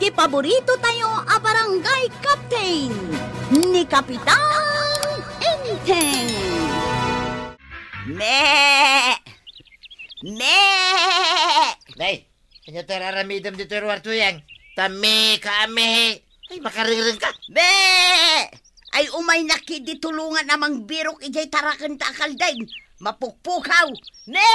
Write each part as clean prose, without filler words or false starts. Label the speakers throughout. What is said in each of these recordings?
Speaker 1: ti paborito tayo a barangay captain ni Kapitan Enteng. Me!
Speaker 2: Day, kanya tararamidam dito ruwarto yang. Tami kami. Ay, makariring ka.
Speaker 1: Me! Ay umay nakidi tulungan namang birok ijay tarakan takalday. Mapukpukaw. Me!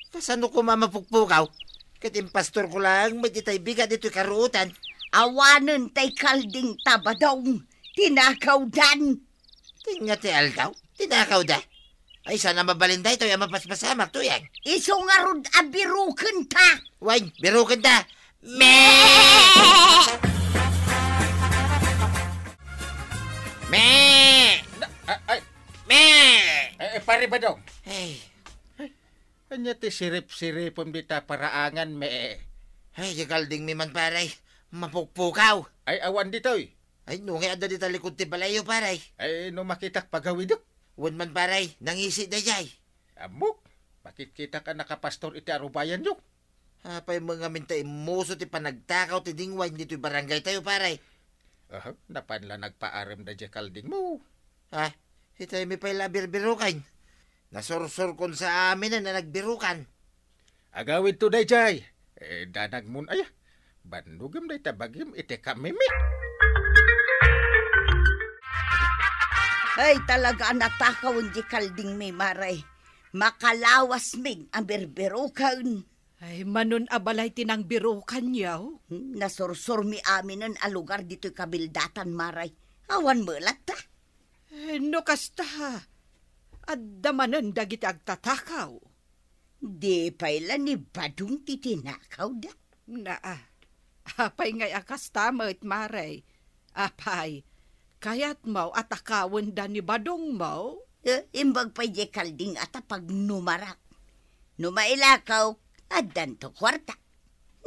Speaker 2: Pasano ko mamapukpukaw? Katim pastor ko lang, may titay bigat dito karuutan.
Speaker 1: Awanan tay kalding tabadong. Tinakaw dan.
Speaker 2: Tinga ti aldaw, tinakaw da. Ay, sana mabalinday to yung mapaspasamak to yan.
Speaker 1: Iso nga rod abirukan ta.
Speaker 2: Why, birukan da. Me! Me! Me!
Speaker 3: Pare ba daw?
Speaker 2: Ay,
Speaker 3: Kanya ti sirip-siripon bita paraangan
Speaker 2: ay, kalding mi man paray. Mapukpukaw.
Speaker 3: Ay, awan dito eh.
Speaker 2: Ay, nungay ada di talikod ti balayo paray.
Speaker 3: Ay, no makitak pagawid do.
Speaker 2: Wan man paray, nangisi da jay.
Speaker 3: Amok, makikita ka nakapastor iti arubayan do.
Speaker 2: Apay mga minta imuso ti panagtakaw ti dingwain dito'y barangay tayo paray.
Speaker 3: Napanla nagpaaram da dya kalding mo.
Speaker 2: Ha? Itay mi pa'y labir-birukan. Nasursur kon sa amin na nagbirukan.
Speaker 3: Agawid to day jay. Danag mun ay. Bandugam day tabagim iti kamimi.
Speaker 1: Ay talaga natakaw di kalding may maray. Makalawas ming ang berberukan.
Speaker 4: Ay, manon abalay tinang birukan yaw.
Speaker 1: Nasursur mi aminan a lugar dito'y kabildatan maray. Awan melat ta.
Speaker 4: No kasta, at damanan dagiti agtatakaw.
Speaker 1: Di pa'y ni badung titinakaw da.
Speaker 4: Apay ngay akas tamat maray. Apay, kaya't mau atakawin da ni badong mau.
Speaker 1: Imbag pa'y di kalding at pag numarak. Numailakaw, adan to kwarta.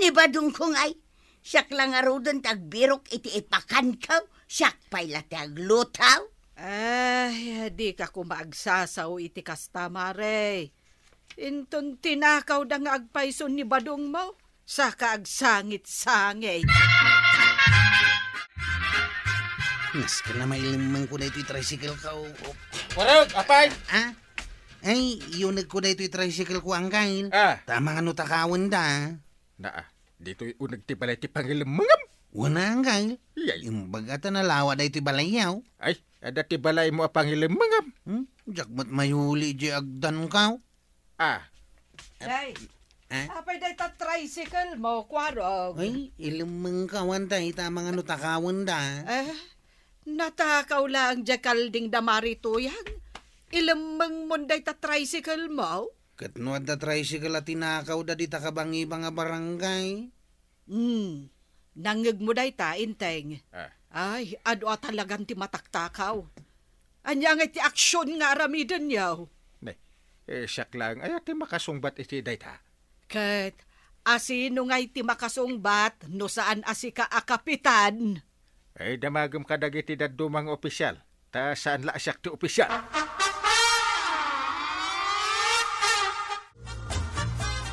Speaker 1: Ni badong kong ay, siyak lang arudan tagbirok iti ipakan kaw, siyak pa'y lati aglutaw.
Speaker 4: Ay, di ka kumagsasaw iti kasta maray. Inton tinakaw da nga agpayson ni badong mau, sa kaagsangit-sangay.
Speaker 5: Mas ka na mailimang ko na ito'y tricycle ka.
Speaker 3: Warag, apay!
Speaker 5: Ah? Ay, yun ko na ito'y tricycle ko ang kail. Tama nga no takawan da.
Speaker 3: Dito'y unag ti balay ti pangilimangam.
Speaker 5: Wana ang kail.
Speaker 3: Yay.
Speaker 5: Imbag ata nalawa da ito'y balayaw.
Speaker 3: Ay, ada ti balay mo pangilimangam.
Speaker 5: Jakmat mayuli di agdan ka.
Speaker 4: Ay, apay day ta tricycle mo, kwarog.
Speaker 5: Ay, ilimang kawan da. Tama nga no takawan da.
Speaker 4: Natakaw lang dya kalding damari tuyang. Ilamang munday ta tricycle mo?
Speaker 5: Katno da tricycle at tinakaw da di takabangi nga barangay.
Speaker 4: Nangig mo day ta, inteng. Ay, ado talagang ti mataktakaw. Anya nga ti aksyon nga aramidan yaw.
Speaker 3: Siyak lang, ay ti makasungbat iti day ta.
Speaker 4: Kat, asino nga ti makasungbat no saan asika akapitan?
Speaker 3: Ay, damagam kadag iti dadumang opisyal. Ta saan la siyak ti opisyal?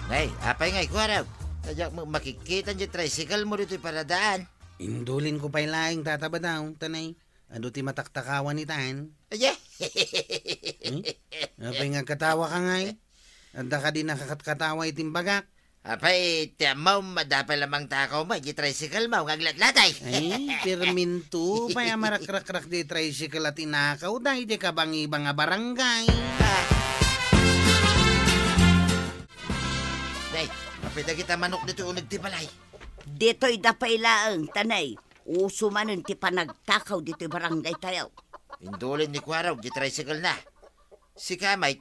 Speaker 2: Ay, apay ngay ko araw. Sadyak makikita niya tricycle mo dito'y paradaan.
Speaker 5: Indulin ko pa'y laing tataba daw, tanay. Ano ti mataktakawan ni tan?
Speaker 2: Ay,
Speaker 5: Apay nga katawa ka ngay. Anda ka din nakakatkatawa itim bagak.
Speaker 2: apay, tiyamaw, madapay lamang takaw mo, di tricycle mo, ngaglatlatay.
Speaker 5: Ay, perminto, pa'y amarak-rak-rak di tricycle at inakaw, dahil di kabang-ibang nga barangay.
Speaker 2: Day, apay na kita manok dito unag ti balay.
Speaker 1: Dito'y dapay laang, tanay. Uso manon ti panagtakaw dito'y barangay tayo.
Speaker 2: Indulin ni Kwaraw, di tricycle na. Si Kamay,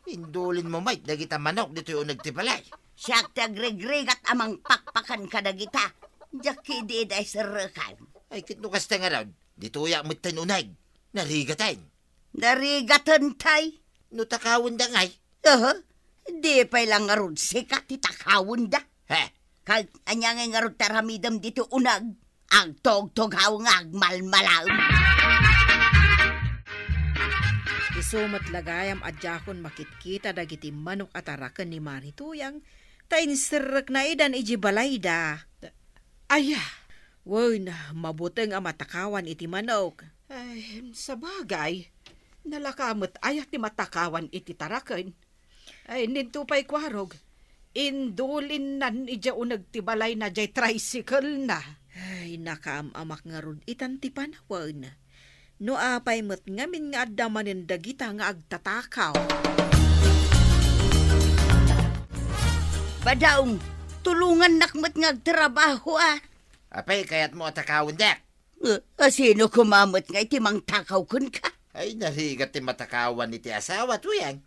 Speaker 2: indulin mo, mate, na kita manok dito unag ti balay.
Speaker 1: Siyak tagregregat amang pakpakan kadagita. Jaki di day sarakan.
Speaker 2: Ay, kitno kasta nga raw, dito yak mitan unag. Narigatan.
Speaker 1: Narigatan tay.
Speaker 2: No takawin da ngay.
Speaker 1: Di pa'y lang ngarod sikat itakawin da.
Speaker 2: Ha?
Speaker 1: Kag anya nga ngarod taramidam dito unag. Ang tog-togaw nga agmalmalaw.
Speaker 4: Isumat lagayam adjakon makitkita dagiti manok atarakan ni Marituyang. Tain sirek na idan iji balay da. Aya,
Speaker 6: Wow na, mabuteng ang matakawan iti manok.
Speaker 4: ay, sa bagay, nalakamot ayat ti matakawan iti taraken. Ay, nintupay kwarog, indulin nan ija unag tibalay na jay tricycle na.
Speaker 6: Ay, nakaamamak nga rod itan ti panawan. No apay met ngamin nga adamanin dagita nga agtatakaw.
Speaker 1: Badaong, tulungan nakmat nga agtrabaho
Speaker 2: Apay, kayat mo atakawin dek.
Speaker 1: Sino kumamot nga iti mang takaw kun ka?
Speaker 2: Ay, narigat ti matakawan iti asawa to yan.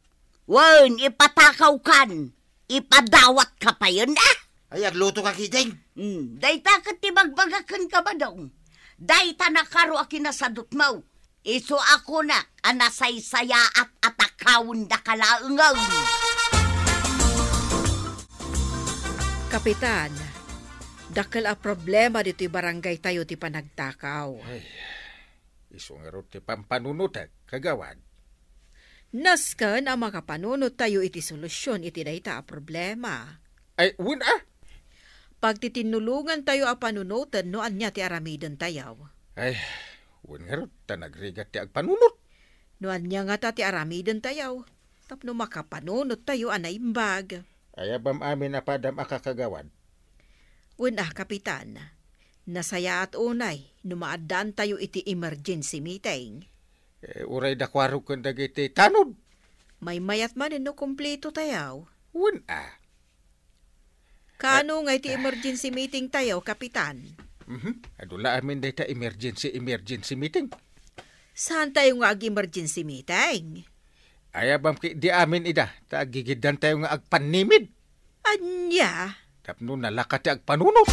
Speaker 1: Wan, ipatakaw kan. Ipadawat ka pa yun
Speaker 2: Ay, agluto ka kiting.
Speaker 1: Dayta ka ti magbagakan ka Badaong. Dayta nakaro a kinasadot mo. Iso ako na, anasaysaya at atakawin da kalaungaw.
Speaker 6: Kapitan, dakal a problema dito'y barangay tayo ti panagtakaw.
Speaker 3: Ay, iso nga ro ti pampanunutag, kagawad.
Speaker 6: Naskan ang makapanunot tayo iti solusyon iti dayta a problema.
Speaker 3: Ay, wun
Speaker 6: Pag titinulungan tayo a panunutan no anya ti aramiden tayo.
Speaker 3: Ay, wun nga ro, tanagrigat ti agpanunot.
Speaker 6: No anya nga ta ti aramiden tayo. Tapno makapanunot tayo anaimbag.
Speaker 3: Ay, abam amin na padam akakagawad.
Speaker 6: Kapitan, nasaya at unay, numaadaan tayo iti emergency meeting.
Speaker 3: Uray da kwaro kung dagiti tanod.
Speaker 6: May mayat man no kumpleto tayo.
Speaker 3: Wun
Speaker 6: Kano nga iti emergency meeting tayo, Kapitan?
Speaker 3: Adula amin dayta emergency meeting.
Speaker 6: Saan tayo nga ag-emergency meeting?
Speaker 3: Ay, abam di amin ida, tagigidan tayo nga agpanimid.
Speaker 6: Anya?
Speaker 3: Tapno nalakat ti agpanunot.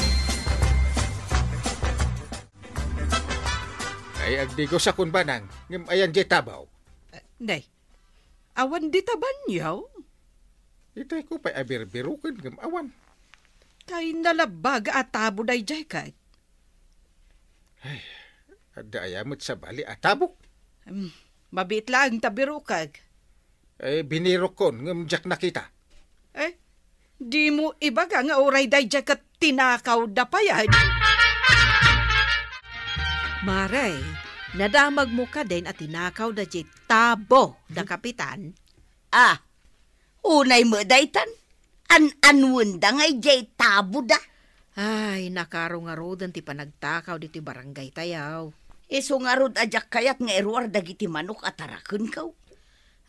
Speaker 3: Ay, agdigo sa kunbanang, ngem ayan di tabaw.
Speaker 4: Nay, awan di taban yaw.
Speaker 3: Itay ko pa'y abir-birukin, ngem awan.
Speaker 4: Kay nalabag at tabo day jay kay.
Speaker 3: Adda ayamot sa bali atabok.
Speaker 4: Mabit lang tabirukag.
Speaker 3: Ay, binirok kon, ngem jak nakita.
Speaker 4: Di mo ibaga nga oray day jay kat tinakaw da payad.
Speaker 6: Maray, nadamag mo ka din at tinakaw da jay tabo da Kapitan.
Speaker 1: Unay mo daytan. An-anwun da ngay jay tabo da.
Speaker 6: Ay, nakarong-arodan ti panagtakaw diti barangay tayaw.
Speaker 1: Iso nga rod ajak kayat nga eruar dagiti manok at tarakun kaw.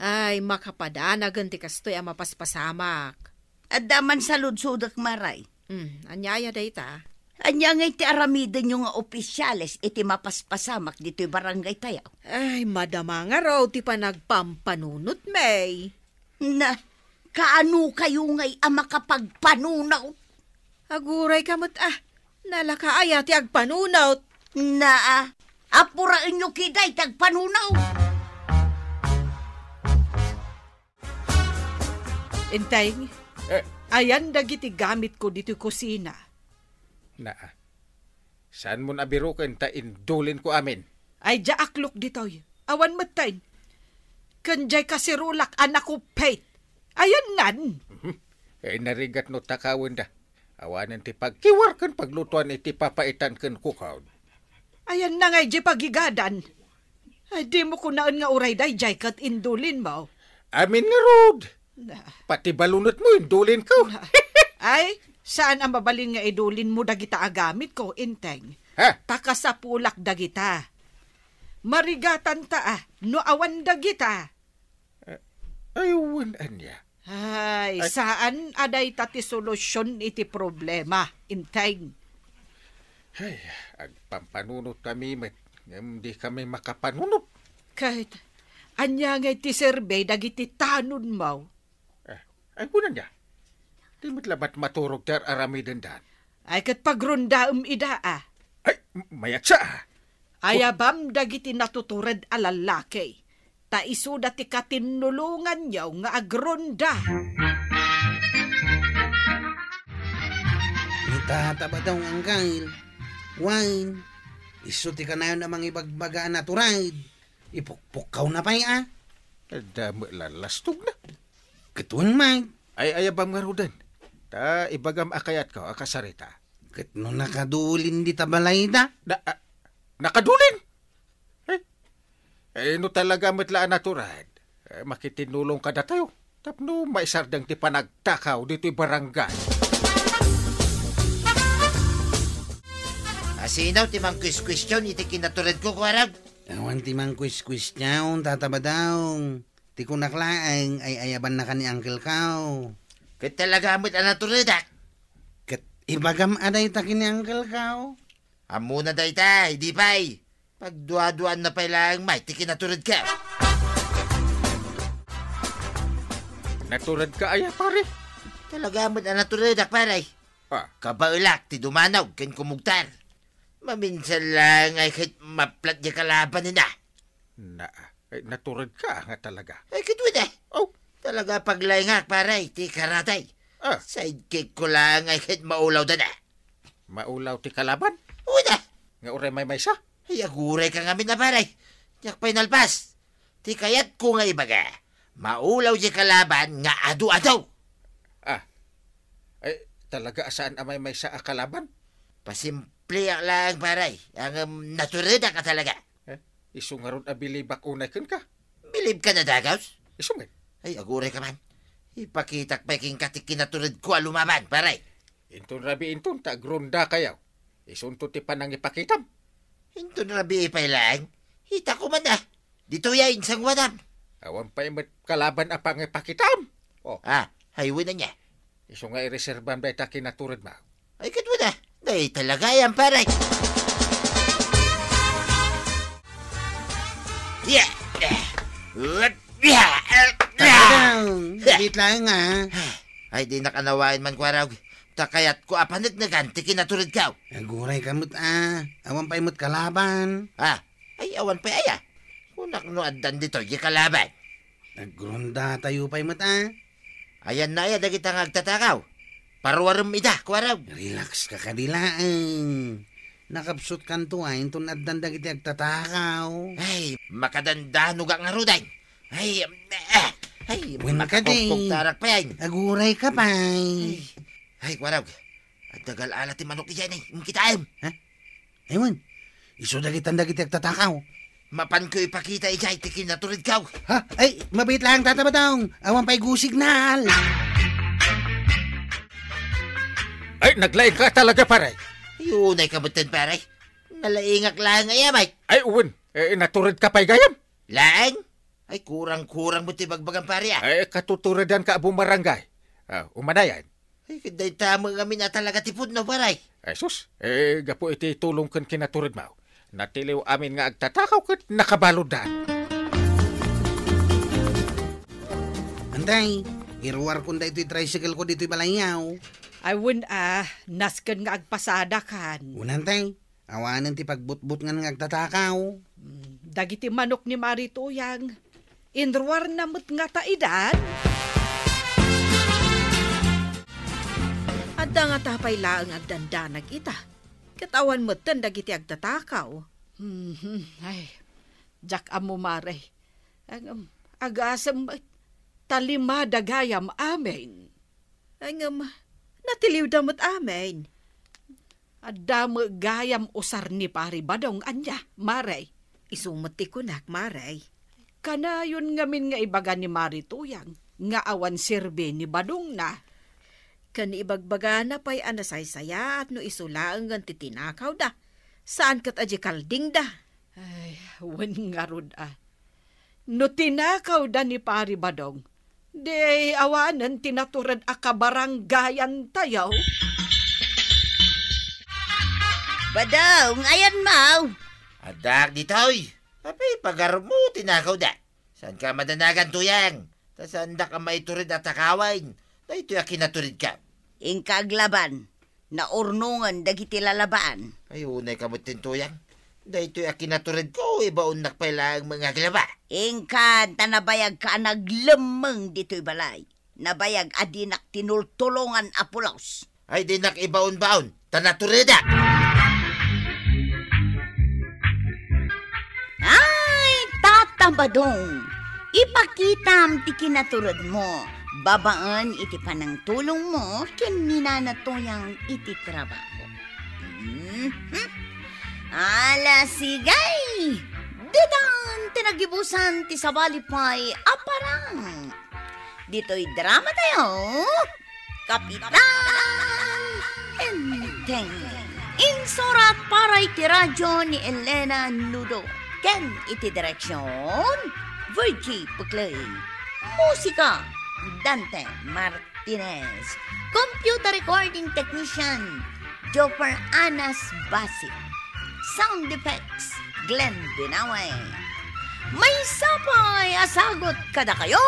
Speaker 6: Ay, makapadanagan ti kastoy ang mapaspasamak.
Speaker 1: At daman sa ludsudak maray.
Speaker 6: Anyaya dayta.
Speaker 1: Anya nga iti aramiden yung nga opisyales iti mapaspasamak dito'y barangay tayaw.
Speaker 6: Ay, madama nga raw ti panagpampanunot, May.
Speaker 1: Na, kaano kayo ngay ang makapagpanunaw?
Speaker 6: Aguray kamot nalakaaya ti agpanunaw.
Speaker 1: Na, apurain nyo kiday tagpanunaw.
Speaker 4: Intay, ayan dagiti gamit ko dito kusina.
Speaker 3: Saan mo nabirukin ta indulin ko amin?
Speaker 4: Ay jaaklok ditoy. Awan matay. Kanjay kasirulak anak ko pait. Ayan nan.
Speaker 3: Ay narigat no takawin da. Awanan ti pagkiwar kan paglutuan iti papaitan kan kukaw.
Speaker 4: Ayan na ngay di pagigadan. Ay di mo kunaan nga uray day jay kat indulin mo.
Speaker 3: Amin nga rod. Pati balunot mo indulin ko.
Speaker 4: Ay, saan ang mabalin nga idulin mo dagita agamit ko, Inteng? Taka sa pulak dagita. Marigatan ta no awan dagita.
Speaker 3: Ayun anya.
Speaker 4: Ay, saan aday tati solusyon iti problema, Inteng?
Speaker 3: Ay, agpampanunot kami met. Hindi kami makapanunot.
Speaker 4: Kahit, anya nga iti survey dagiti tanon mo.
Speaker 3: Ay, kunan niya. Di mo't labat maturog dar aramiden dan.
Speaker 4: Ay, kat pagronda ida
Speaker 3: Ay, mayat siya.
Speaker 4: Ayabam dagiti natutured alalaki. Ta isu dati katinulungan yaw nga agronda.
Speaker 5: Itataba daw ang kail. Wine. Isu ti kanayon namang ibagbaga naturad. Ipukpukaw na pa
Speaker 3: Dami lalastog na.
Speaker 5: Katuan mag.
Speaker 3: Ay, ayabam nga rudan. Ta ibagam akayat ko, akasarita.
Speaker 5: Kat no nakadulin di tabalay da.
Speaker 3: Nakadulin? No talaga matlaan naturad. Makitinulong ka na tayo. Tapno maisardang ti panagtakaw dito'y barangay.
Speaker 2: Asinaw ti mang question iti kinaturid ko, Kwarag.
Speaker 5: Awan ti mang quiz niya, tataba daw. Ti kunaklaang ay ayaban na ka ni Uncle Cow.
Speaker 2: Kat talaga mo't anaturidak.
Speaker 5: Kat ibagam aday ta ki ni Uncle Cow.
Speaker 2: Amo na day ta, hindi pa'y. Pagduaduan na pa'y lang, may ti kinaturid ka.
Speaker 3: Naturad ka aya, pare.
Speaker 2: Talaga mo't anaturidak, paray. Kabaulak, ti dumanaw, ken kumugtar. Maminsan lang ay kahit maplat niya kalaban nila.
Speaker 3: Naturad ka nga talaga.
Speaker 2: Ay, kitwid eh. Oh, talaga paglayngak, paray, ti karatay. Sidekick ko lang ay kahit maulaw na na.
Speaker 3: Maulaw ti kalaban?
Speaker 2: Oo na.
Speaker 3: Nga uray may maysa?
Speaker 2: Ay, aguray ka nga na, paray. Yak pa'y nalpas. Ti kayat ko nga ibaga. Maulaw di kalaban nga adu-adaw.
Speaker 3: Talaga saan amay may sa kalaban?
Speaker 2: Pasimple lang, paray. Ang naturida ka talaga.
Speaker 3: Iso nga ron abilibak unay kun ka.
Speaker 2: Bilib ka na, Dagaws?
Speaker 3: Iso nga.
Speaker 2: Ay, aguray ka man. Ipakitak pa king katik kinaturid ko alumaman, paray.
Speaker 3: Inton rabi inton, tagronda kayaw. Isunto ti panang ipakitam.
Speaker 2: Inton rabi ipay lang. Hita ko man na. Dito yain sang wadam.
Speaker 3: Awan pa imat kalaban apang ipakitam.
Speaker 2: Highway na niya.
Speaker 3: Iso nga ireserban ba ita kinaturid ma?
Speaker 2: Ay, katwa na. Day talaga yan, paray.
Speaker 5: Saglit lang
Speaker 2: Ay, di nakanawain man, Kwarag. Takayat ko apanit na ganti kinaturid ka.
Speaker 5: Aguray kamot awan pa imot kalaban.
Speaker 2: Ay, awan pa aya. Kunak no adan dito, yung kalaban.
Speaker 5: Nagronda tayo pa imot
Speaker 2: Ayan na aya, dagit ang agtatakaw. Parwaram ita, Kwarag.
Speaker 5: Relax ka kadilaan. Nakapsut kanto inton adan dagiti agtatakaw.
Speaker 2: Ay, makadandano ka nga ruday. Ay,
Speaker 5: Buwan ka din.
Speaker 2: Tarak pa yan.
Speaker 5: Aguray ka pa.
Speaker 2: Ay, Kwarag. At dagal alat ti manok iyan eh. Kitaan.
Speaker 5: Ewan, iso dagitan dagiti agtatakaw.
Speaker 2: Mapan ko ipakita ijay ti kinaturid ka.
Speaker 5: Ay, mabait lang tatabadong. Awan pa'y gusignal.
Speaker 3: Ay, naglaing ka talaga, pare.
Speaker 2: Yunay kabutin, pare. Nalaingak lang nga mate.
Speaker 3: Ay, uwan. Naturid ka pa'y gayam.
Speaker 2: Lang? Ay, kurang-kurang mo ti bagbagang, pare
Speaker 3: Ay, katuturidan ka abong barangay. Umanayan.
Speaker 2: Ay, kaday tama kami na talaga tipod na, pare.
Speaker 3: Ay, sus. Gapo iti tulong kan kinaturid mo. Natiliw amin nga agtatakaw kat nakabalodan.
Speaker 5: Antay, iruwar ko ito'y tricycle ko dito'y balayaw.
Speaker 4: Ay, wun nasken nga agpasada kan.
Speaker 5: Unantay, awanan ti pagbutbut nga agtatakaw.
Speaker 4: Dagiti manok ni Marituyang. Inruar namot nga taidan.
Speaker 6: Adda nga tapay laang agdandanag ita. Katawan mo tan dagiti agtatakaw.
Speaker 4: Ay, jak amo mare. Agasam talima dagayam amen.
Speaker 6: Ay natiliw damot amen.
Speaker 4: Adamo gayam usar ni pari badong anya, mare.
Speaker 6: Isumati ko nak, mare.
Speaker 4: Kanayon ngamin nga ibaga ni Marituyang, nga awan sirbe ni badong na.
Speaker 6: Kan ibagbaga na pa'y anasay-saya at no isulaang ganti tinakaw da. Saan kat aji kalding da?
Speaker 4: Ay, wan nga rod No tinakaw da ni pari badong, di awanan tinaturad akabaranggayan tayaw.
Speaker 1: Badong, ayan mau.
Speaker 2: Adak ditoy. Tapi pagar mo tinakaw da. Saan ka madanagan tuyang? Tasanda ka maiturid at takawain. Na ito yung kinaturid ka.
Speaker 1: Ingkaglaban, na urnungan dagiti lalabaan.
Speaker 2: Ay, unay ka mo tuyang. Da ito yung kinaturid ko. Ibaon nakpailang mga glaba.
Speaker 1: Ingkan, tanabayag ka naglemeng dito'y balay. Nabayag adinak tinultulungan apulaos.
Speaker 2: Ay, di nakibaon-baon. Tanaturida.
Speaker 1: Ay, tatabadong. Ipakitam ti kinaturod mo. Babaan iti panang tulong mo ken minanatuyang iti trabaho. Sigay! Ditan tinagibusan ti sabalipay aparang. Dito'y drama tayo. Kapitan Enteng. Insurat para iti radyo ni Elena Nudo. Ken iti direksyon Virgie Puclay. Musika Dante Martinez. Computer recording technician Joper Anas Basi. Sound effects Glenn Binaway. May sapay asagot kada kayo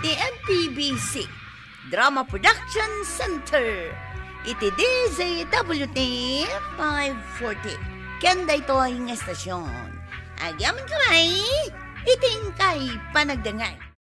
Speaker 1: ti MPBC Drama Production Center iti DZWT 540 kenda ito ang estasyon. Agyaman kamay iting kay panagdangay.